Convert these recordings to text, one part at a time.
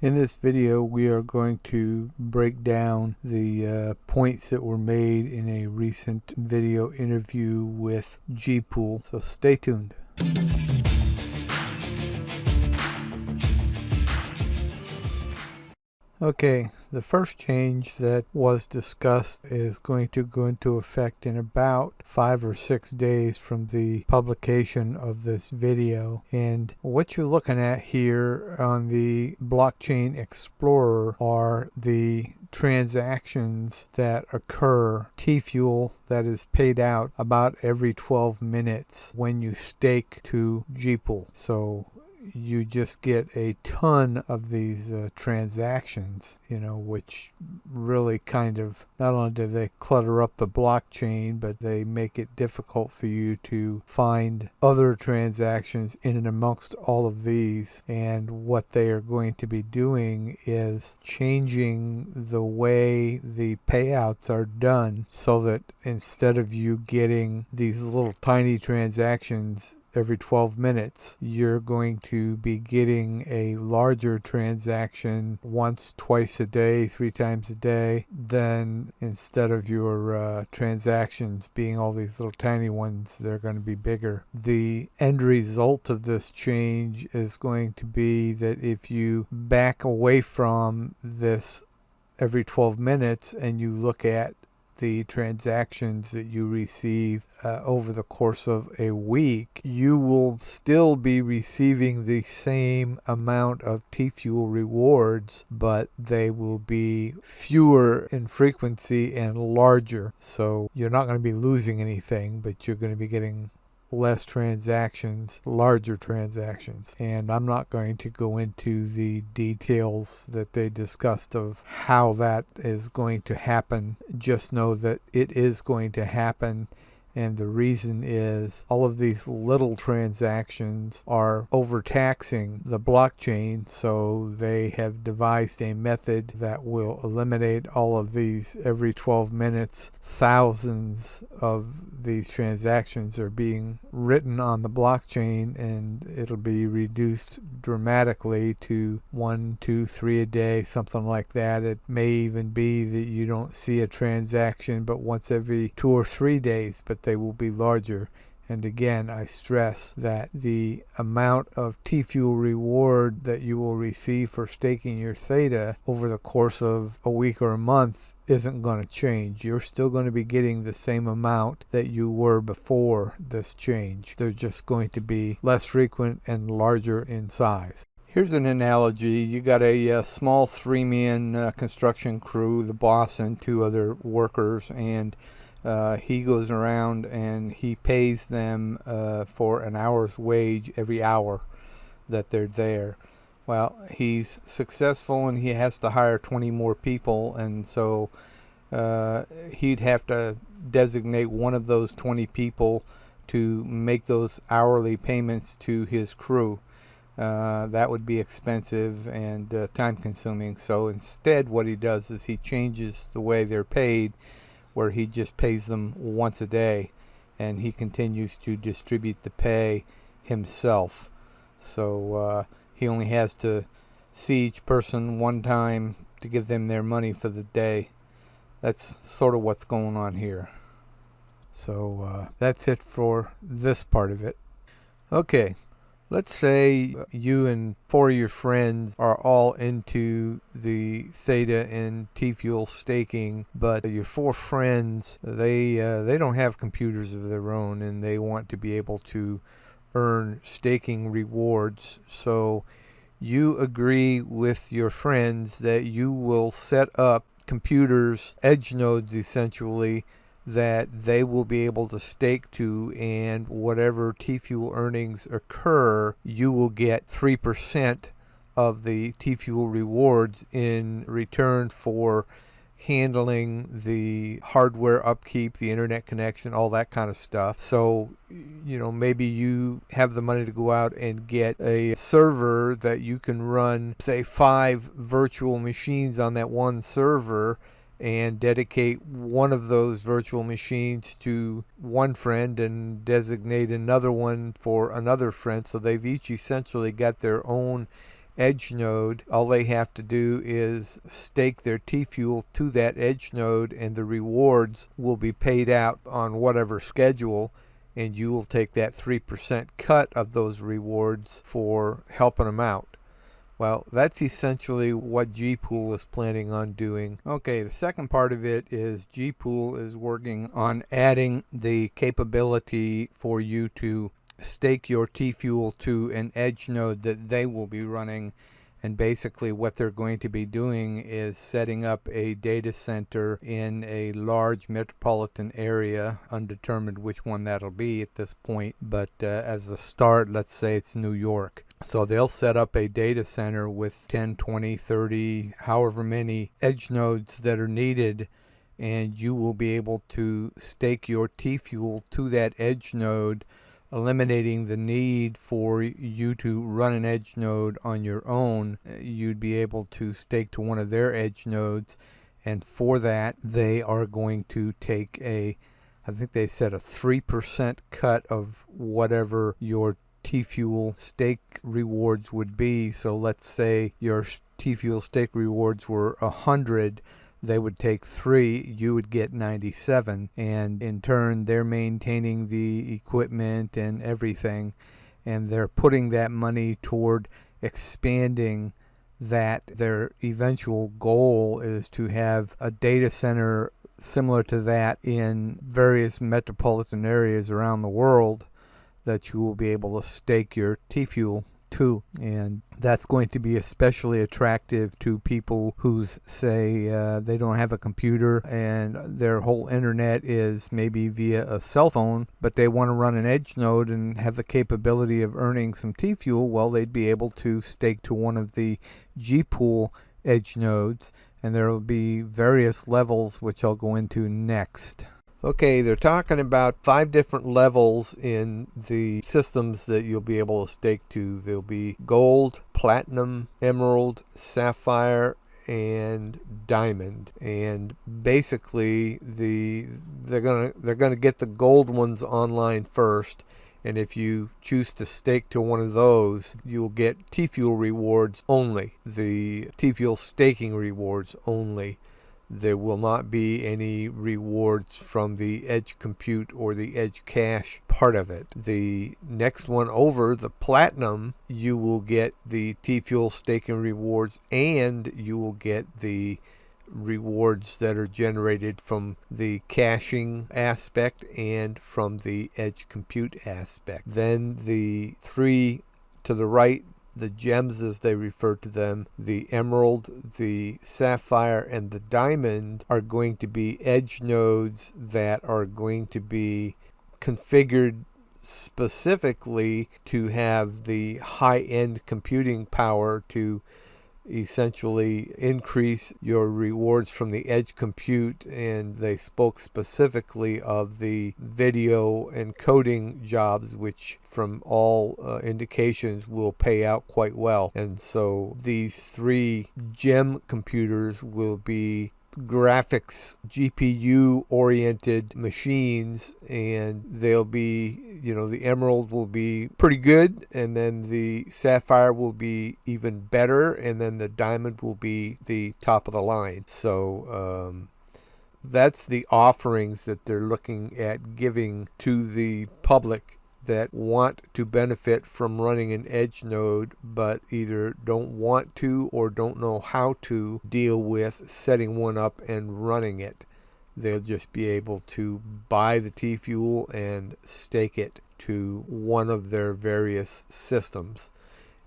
In this video, we are going to break down the points that were made in a recent video interview with GPOOL, so stay tuned. Okay, the first change that was discussed is going to go into effect in about 5 or 6 days from the publication of this video. And what you're looking at here on the Blockchain Explorer are the transactions that occur, T-Fuel that is paid out about every 12 minutes when you stake to GPOOL. So you just get a ton of these transactions, which really kind of, not only do they clutter up the blockchain, but they make it difficult for you to find other transactions in and amongst all of these. And what they are going to be doing is changing the way the payouts are done so that instead of you getting these little tiny transactions every 12 minutes, you're going to be getting a larger transaction once, twice a day, 3 times a day. Then instead of your transactions being all these little tiny ones, they're going to be bigger. The end result of this change is going to be that if you back away from this every 12 minutes and you look at the transactions that you receive over the course of a week, you will still be receiving the same amount of T-Fuel rewards, but they will be fewer in frequency and larger. So you're not going to be losing anything, but you're going to be getting less transactions, larger transactions. And I'm not going to go into the details that they discussed of how that is going to happen. Just know that it is going to happen. And the reason is all of these little transactions are overtaxing the blockchain, so they have devised a method that will eliminate all of these every 12 minutes. Thousands of these transactions are being written on the blockchain, and it'll be reduced dramatically to 1, 2, 3 a day, something like that. It may even be that you don't see a transaction but once every 2 or 3 days, but they will be larger. And again, I stress that the amount of T-Fuel reward that you will receive for staking your theta over the course of a week or a month isn't going to change. You're still going to be getting the same amount that you were before this change. They're just going to be less frequent and larger in size. Here's an analogy. You got a small 3-man construction crew, the boss and 2 other workers, and he goes around and he pays them for an hour's wage every hour that they're there. Well, he's successful and he has to hire 20 more people, and so he'd have to designate one of those 20 people to make those hourly payments to his crew. That would be expensive and time consuming. So instead what he does is he changes the way they're paid, where he just pays them once a day and he continues to distribute the pay himself. So he only has to see each person one time to give them their money for the day. That's sort of what's going on here. So that's it for this part of it. Okay. Let's say you and 4 of your friends are all into the theta and T-Fuel staking, but your 4 friends, they don't have computers of their own and they want to be able to earn staking rewards. So you agree with your friends that you will set up computers, edge nodes essentially, that they will be able to stake to, and whatever T-Fuel earnings occur, you will get 3% of the T-Fuel rewards in return for handling the hardware upkeep, the internet connection, all that kind of stuff. So, maybe you have the money to go out and get a server that you can run, say, 5 virtual machines on that one server, and dedicate one of those virtual machines to one friend and designate another one for another friend. So they've each essentially got their own edge node. All they have to do is stake their T-fuel to that edge node, and the rewards will be paid out on whatever schedule, and you will take that 3% cut of those rewards for helping them out. Well, that's essentially what GPOOL is planning on doing. Okay, the second part of it is GPOOL is working on adding the capability for you to stake your T-fuel to an edge node that they will be running. And basically what they're going to be doing is setting up a data center in a large metropolitan area, undetermined which one that'll be at this point, but as a start, let's say it's New York. So they'll set up a data center with 10, 20, 30, however many edge nodes that are needed, and you will be able to stake your T-fuel to that edge node, eliminating the need for you to run an edge node on your own. You'd be able to stake to one of their edge nodes, and for that they are going to take I think they said a 3% cut of whatever your T-fuel stake rewards would be. So let's say your T-fuel stake rewards were 100, they would take 3, you would get 97, and in turn they're maintaining the equipment and everything, and they're putting that money toward expanding that. Their eventual goal is to have a data center similar to that in various metropolitan areas around the world that you will be able to stake your T-fuel to, and that's going to be especially attractive to people who say they don't have a computer and their whole internet is maybe via a cell phone, but they want to run an edge node and have the capability of earning some T-fuel. Well, they'd be able to stake to one of the GPOOL edge nodes, and there will be various levels which I'll go into next. Okay, they're talking about 5 different levels in the systems that you'll be able to stake to. There'll be gold, platinum, emerald, sapphire, and diamond. And basically they're gonna get the gold ones online first. And if you choose to stake to one of those, you'll get T-fuel rewards only, the T-fuel staking rewards only. There will not be any rewards from the edge compute or the edge cache part of it. The next one over, the platinum, you will get the T-fuel staking rewards, and you will get the rewards that are generated from the caching aspect and from the edge compute aspect. Then the 3 to the right, the gems as they refer to them, the emerald, the sapphire, and the diamond, are going to be edge nodes that are going to be configured specifically to have the high-end computing power to essentially increase your rewards from the edge compute. And they spoke specifically of the video encoding jobs, which from all indications will pay out quite well. And so these 3 gem computers will be graphics GPU oriented machines, and they'll be, the emerald will be pretty good, and then the sapphire will be even better, and then the diamond will be the top of the line. So that's the offerings that they're looking at giving to the public that want to benefit from running an edge node, but either don't want to or don't know how to deal with setting one up and running it. They'll just be able to buy the T-fuel and stake it to one of their various systems.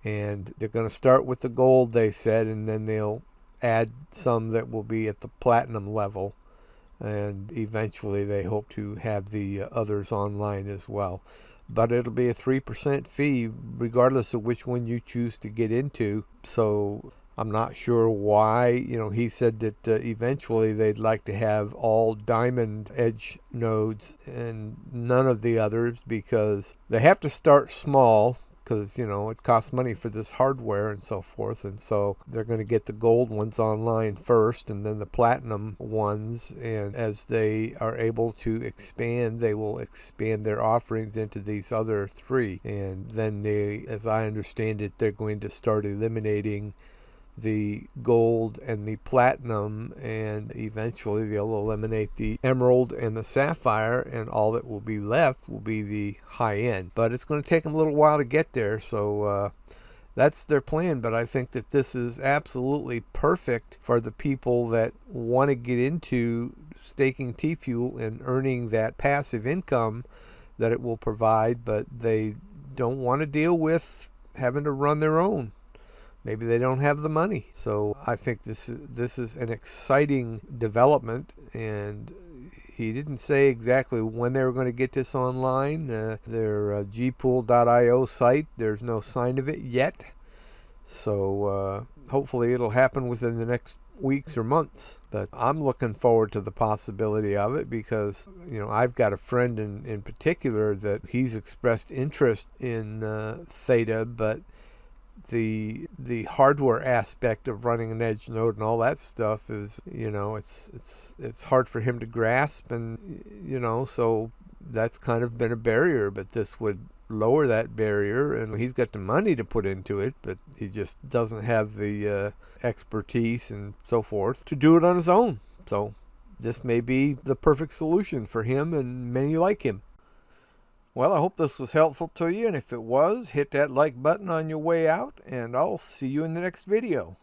And they're going to start with the gold, they said, and then they'll add some that will be at the platinum level. And eventually they hope to have the others online as well. But it'll be a 3% fee regardless of which one you choose to get into. So I'm not sure why. He said that eventually they'd like to have all diamond edge nodes and none of the others, because they have to start small because, it costs money for this hardware and so forth. And so they're going to get the gold ones online first and then the platinum ones. And as they are able to expand, they will expand their offerings into these other three. And then they, as I understand it, they're going to start eliminating the gold and the platinum, and eventually they'll eliminate the emerald and the sapphire, and all that will be left will be the high end. But it's going to take them a little while to get there, so that's their plan. But I think that this is absolutely perfect for the people that want to get into staking T-Fuel and earning that passive income that it will provide, but they don't want to deal with having to run their own. Maybe they don't have the money. So I think this is an exciting development, and he didn't say exactly when they were going to get this online. Their GPOOL.io site, there's no sign of it yet. So hopefully it'll happen within the next weeks or months. But I'm looking forward to the possibility of it because, I've got a friend in particular that he's expressed interest in Theta, but the hardware aspect of running an edge node and all that stuff is, it's hard for him to grasp, and so that's kind of been a barrier. But this would lower that barrier, and he's got the money to put into it, but he just doesn't have the expertise and so forth to do it on his own. So this may be the perfect solution for him and many like him. Well, I hope this was helpful to you, and if it was, hit that like button on your way out, and I'll see you in the next video.